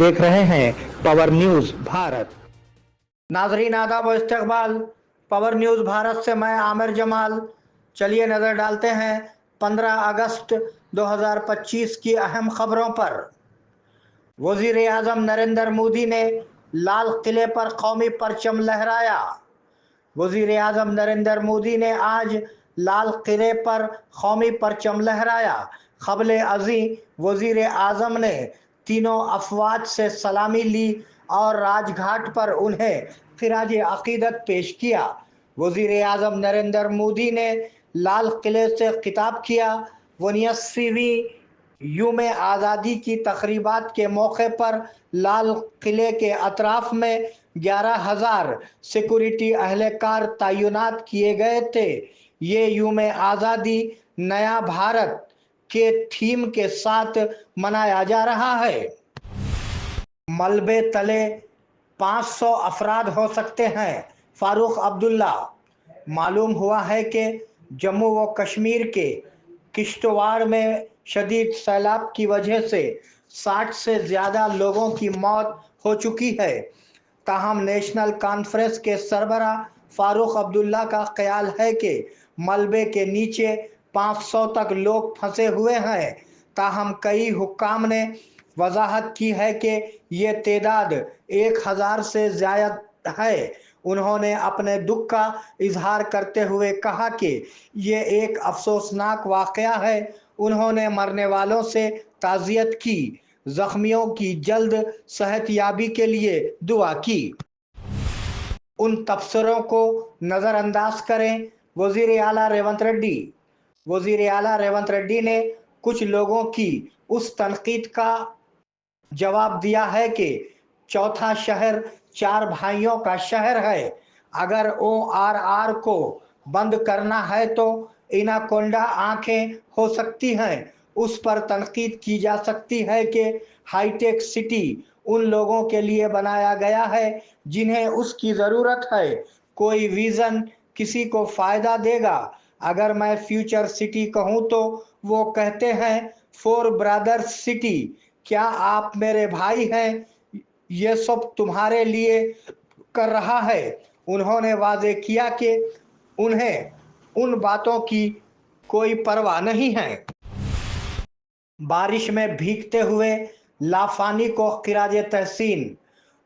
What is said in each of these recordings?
देख रहे हैं पावर न्यूज भारत। नाजरीन आदाब व इस्तकबाल। पावर न्यूज़ भारत से मैं आमिर जमाल। चलिए नज़र डालते हैं 15 अगस्त 2025 की अहम खबरों पर। वज़ीर आज़म नरेंद्र मोदी ने लाल किले पर कौमी परचम लहराया। वज़ीर आज़म नरेंद्र मोदी ने आज लाल किले पर कौमी परचम लहराया। क़ब्ल अज़ीं वज़ीर आज़म ने तीनों अफवाज से सलामी ली और राजघाट पर उन्हें खिराज अक़ीदत पेश किया। वज़ीर आज़म नरेंद्र मोदी ने लाल किले से खिताब किया। 79वीं यूम आज़ादी की तक़रीबात के मौके पर लाल किले के अतराफ़ में 11,000 सिक्योरिटी अहलकार तैनात किए गए थे। ये यूम आज़ादी नया भारत के थीम के साथ मनाया जा रहा है। मलबे तले 500 अफराद हो सकते हैं, फारूक अब्दुल्ला। मालूम हुआ है कि जम्मू व कश्मीर के किश्तवाड़ में शदीद सैलाब की वजह से 60 से ज़्यादा लोगों की मौत हो चुकी है। ताहम नेशनल कॉन्फ्रेंस के सरबरा फारूक अब्दुल्ला का ख्याल है कि मलबे के नीचे 500 तक लोग फंसे हुए हैं। ताहम कई हुक्काम ने वजाहत की है कि ये तादाद 1000 से ज़्यादा है। उन्होंने अपने दुख का इजहार करते हुए कहा कि ये एक अफसोसनाक वाक़या है। उन्होंने मरने वालों से ताज़ियत की, ज़ख्मियों की जल्द सेहतयाबी के लिए दुआ की। उन तबसरों को नज़रअंदाज करें, वज़ीर आला रेवंत रेड्डी। वज़ीर आला रेवंत रेड्डी ने कुछ लोगों की उस तनकीद का जवाब दिया है कि चौथा शहर 4 भाइयों का शहर है। अगर ORR को बंद करना है तो एनाकोंडा आंखें हो सकती हैं। उस पर तनकीद की जा सकती है कि हाईटेक सिटी उन लोगों के लिए बनाया गया है जिन्हें उसकी ज़रूरत है। कोई विज़न किसी को फ़ायदा देगा। अगर मैं फ्यूचर सिटी कहूँ तो वो कहते हैं 4 ब्रदर्स सिटी। क्या आप मेरे भाई हैं? ये सब तुम्हारे लिए कर रहा है। उन्होंने वादे किया कि उन्हें उन बातों की कोई परवाह नहीं है। बारिश में भीगते हुए लाफानी को खिराज तहसीन।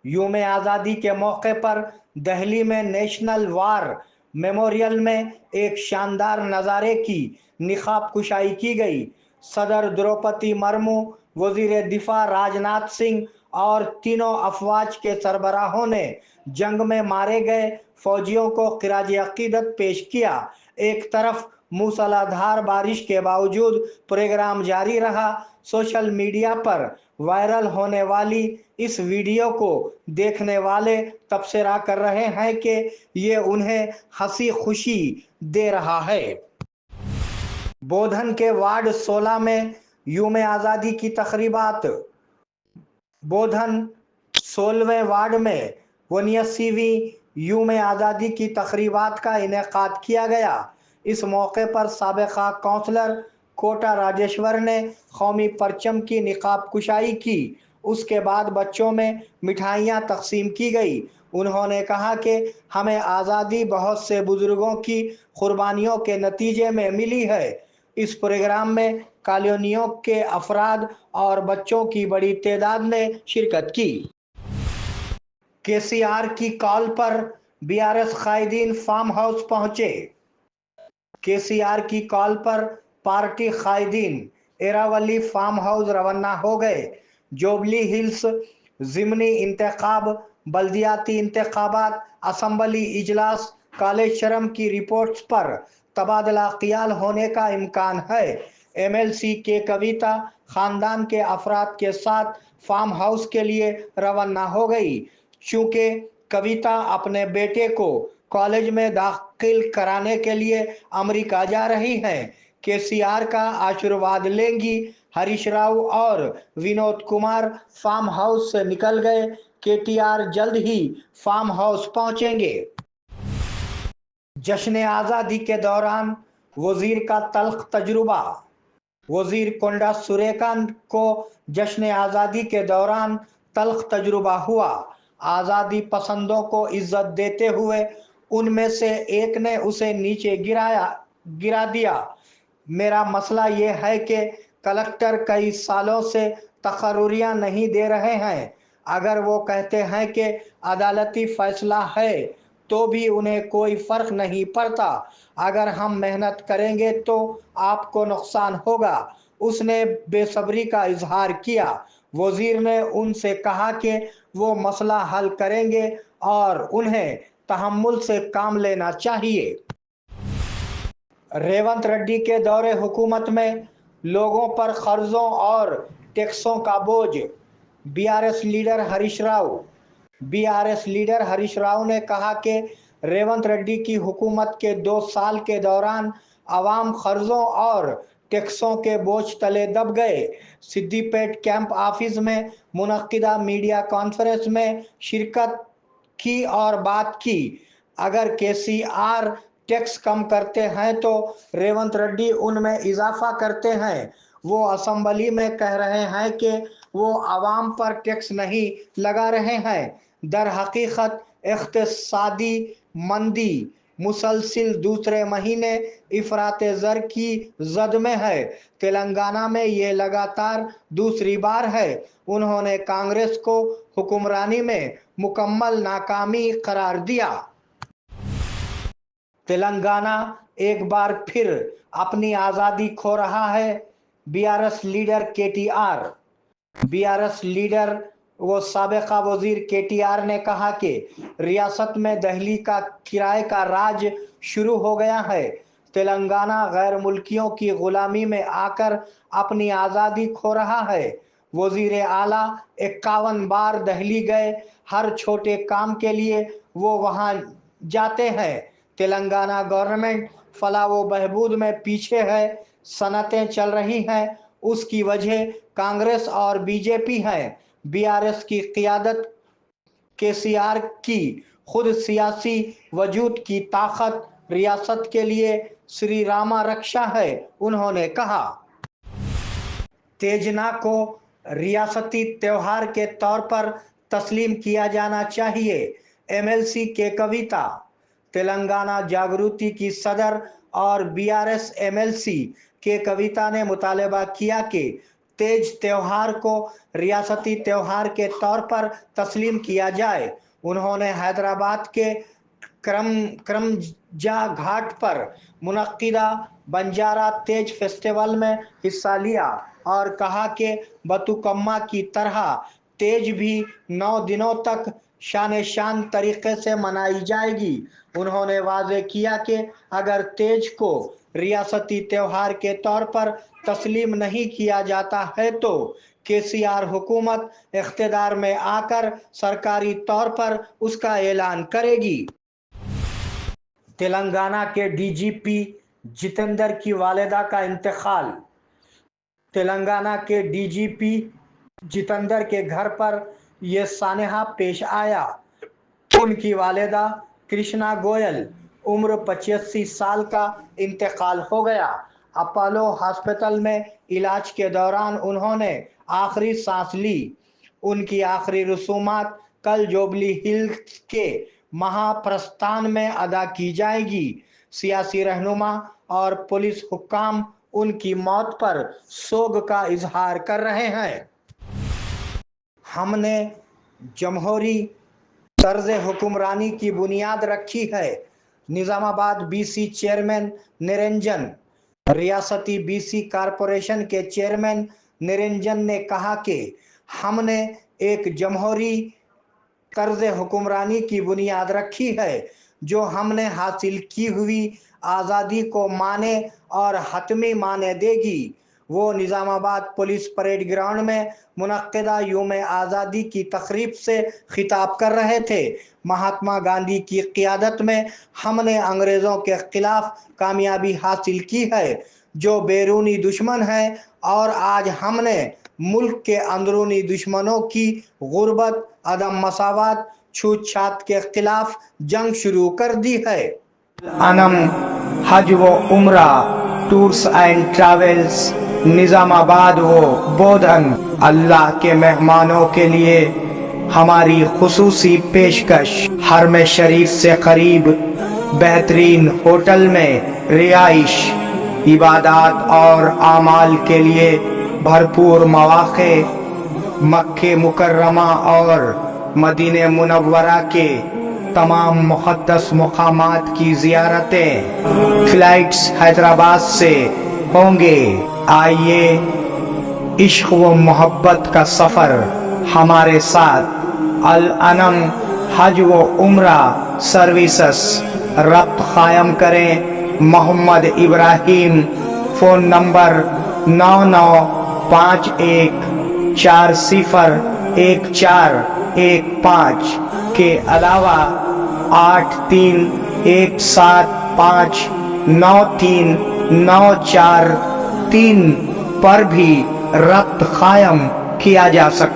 यूम आज़ादी के मौके पर दिल्ली में नेशनल वार मेमोरियल में एक शानदार नज़ारे की निकाब कुशाई की गई। सदर द्रौपदी मुर्मू, वज़ीर दिफा राजनाथ सिंह और तीनों अफवाज के सरबराहों ने जंग में मारे गए फौजियों को खिराज अक़ीदत पेश किया। एक तरफ मूसलाधार बारिश के बावजूद प्रोग्राम जारी रहा। सोशल मीडिया पर वायरल होने वाली इस वीडियो को देखने वाले तबसरा कर रहे हैं कि ये उन्हें हंसी खुशी दे रहा है। बोधन के वार्ड 16 में यूम आज़ादी की तक़रीबात। बोधन 16वें वार्ड में 79वीं यूम आज़ादी की तक़रीबात का इनेकाद किया गया। इस मौके पर साबिक़ा कौंसलर कोटा राजेश्वर ने कौमी परचम की निकाब कुशाई की। उसके बाद बच्चों में मिठाइयाँ तकसीम की गई। उन्होंने कहा कि हमें आज़ादी बहुत से बुज़ुर्गों की कुर्बानियों के नतीजे में मिली है। इस प्रोग्राम में कॉलोनियों के अफराद और बच्चों की बड़ी तादाद ने शिरकत की। KCR की कॉल पर BRS कायदीन फार्म हाउस पहुंचे। KCR की कॉल पर पार्टी कायदीन एरावली फार्म हाउस रवाना हो गए। जोबली हिल्स ज़िमनी इंतखाब, बल्दियाती इंतखाबात, असम्बली इजलास, कालेश्वरम की रिपोर्ट्स पर तबादला ख्याल होने का इम्कान है। MLC के कविता ख़ानदान के अफराद के साथ फार्म हाउस के लिए रवाना हो गई। चूँकि कविता अपने बेटे को कॉलेज में दाखिल कराने के लिए अमेरिका जा रही हैं, KCR का आशीर्वाद लेंगी। हरीश राव और विनोद कुमार फार्म हाउस से निकल गए। KTR जल्द ही फार्म हाउस पहुंचेंगे। जश्न आज़ादी के दौरान वज़ीर का तल्ख तजुर्बा। वज़ीर कोंडा सुरेका को जश्न आज़ादी के दौरान तल्ख तजुर्बा हुआ। आज़ादी पसंदों को इज्जत देते हुए उनमें से एक ने उसे नीचे गिरा दिया। मेरा मसला ये है कि कलेक्टर कई सालों से तकर्रुरियां नहीं दे रहे हैं। अगर वो कहते हैं कि अदालती फैसला है तो भी उन्हें कोई फ़र्क नहीं पड़ता। अगर हम मेहनत करेंगे तो आपको नुकसान होगा। उसने बेसब्री का इजहार किया। वजीर ने उनसे कहा कि वो मसला हल करेंगे और उन्हें तहम्मुल से काम लेना चाहिए। रेवंत रेड्डी के दौरे हुकूमत में लोगों पर कर्जों और टैक्सों का बोझ। बीआरएस लीडर हरीश राव ने कहा कि रेवंत रेड्डी की हुकूमत के 2 साल के दौरान आवाम कर्जों और टैक्सों के बोझ तले दब गए। सिद्दीपेट कैंप ऑफिस में मुनक्किदा मीडिया कॉन्फ्रेंस में शिरकत की और बात की। अगर केसीआर टैक्स कम करते हैं तो रेवंत रेड्डी उनमें इजाफा करते हैं। वो असेंबली में कह रहे हैं कि वो आवाम पर टैक्स नहीं लगा रहे हैं। दर हकीकत इक्तिसादी मंदी मुसलसिल दूसरे महीने इफरात ज़र की जद में है। तेलंगाना में ये लगातार दूसरी बार है। उन्होंने कांग्रेस को हुक्मरानी में मुकम्मल नाकामी करार दिया। तेलंगाना एक बार फिर अपनी आज़ादी खो रहा है। बीआरएस लीडर वो साबिका वजीर केटीआर ने कहा कि रियासत में दहली का किराए का राज शुरू हो गया है। तेलंगाना गैर मुल्कियों की गुलामी में आकर अपनी आज़ादी खो रहा है। वजीर आला 51 बार दहली गए। हर छोटे काम के लिए वो वहाँ जाते हैं। तेलंगाना गवर्नमेंट फलाह व बहबूद में पीछे है। सनतें चल रही हैं, उसकी वजह कांग्रेस और बीजेपी है। बीआरएस की क़ियादत केसीआर की खुद सियासी वजूद की ताकत रियासत के लिए श्री रामा रक्षा है। उन्होंने कहा, तेजना को रियासती त्योहार के तौर पर तस्लीम किया जाना चाहिए। एमएलसी के कविता। तेलंगाना जागृति की सदर और बीआरएस एमएलसी के कविता ने मुतालबा किया कि तेज त्योहार को रियासती त्योहार के तौर पर तस्लीम किया जाए। उन्होंने हैदराबाद के करमजा घाट पर मुनक्किदा बंजारा तेज फेस्टिवल में हिस्सा लिया और कहा कि बतुकम्मा की तरह तेज भी 9 दिनों तक शान तरीके से मनाई जाएगी। उन्होंने वाज़ेह किया कि अगर तेज को रियासती त्योहार के तौर पर तस्लीम नहीं किया जाता है तो केसीआर हुकूमत इख्तिदार में आकर सरकारी तौर पर उसका ऐलान करेगी। तेलंगाना के डीजीपी जितेंद्र की वालिदा का इंतकाल। तेलंगाना के डीजीपी जितेंद्र के घर पर यह सानहा पेश आया। उनकी वालिदा कृष्णा गोयल उम्र 85 साल का इंतकाल हो गया। अपोलो हॉस्पिटल में इलाज के दौरान उन्होंने आखिरी सांस ली। उनकी आखिरी रसूमात कल जुबली हिल्स के महाप्रस्थान में अदा की जाएगी। सियासी रहनुमा और पुलिस हुक्काम उनकी मौत पर सोग का इजहार कर रहे हैं। हमने जमहूरी तर्ज हुक्मरानी की बुनियाद रखी है। Nizamabad BC chairman Niranjan. रियासती बीसी कॉरपोरेशन के चेयरमैन निरंजन ने कहा कि हमने एक जमहूरी तर्ज हुक्मरानी की बुनियाद रखी है जो हमने हासिल की हुई आज़ादी को माने और हतमी माने देगी। वो निज़ामाबाद पुलिस परेड ग्राउंड में मुनक्किदा यूम आज़ादी की तकरीब से खिताब कर रहे थे। महात्मा गांधी की क़ियादत में हमने अंग्रेज़ों के ख़िलाफ़ कामयाबी हासिल की है जो बैरूनी दुश्मन है, और आज हमने मुल्क के अंदरूनी दुश्मनों की गुर्बत, अदम मसावत, छूत छात के ख़िलाफ़ जंग शुरू कर दी है। अनम हज व उम्रा टूर्स एंड ट्रैवल्स نظام آباد و بودھن۔ اللہ کے مہمانوں کے لیے ہماری خصوصی پیشکش، حرم شریف سے قریب بہترین ہوٹل میں رہائش، عبادات اور اعمال کے لیے بھرپور مواقع، مکہ مکرمہ اور مدینہ منورہ کے تمام مقدس مقامات کی زیارتیں، فلائٹس حیدرآباد سے ہوں گے۔ آئیے عشق و محبت کا سفر ہمارے ساتھ الانم حج و عمرہ سروسز ربط قائم کریں۔ محمد ابراہیم، فون نمبر 9951401415 کے علاوہ 8317593943 پر بھی ربط قائم کیا جا سکتا ہے۔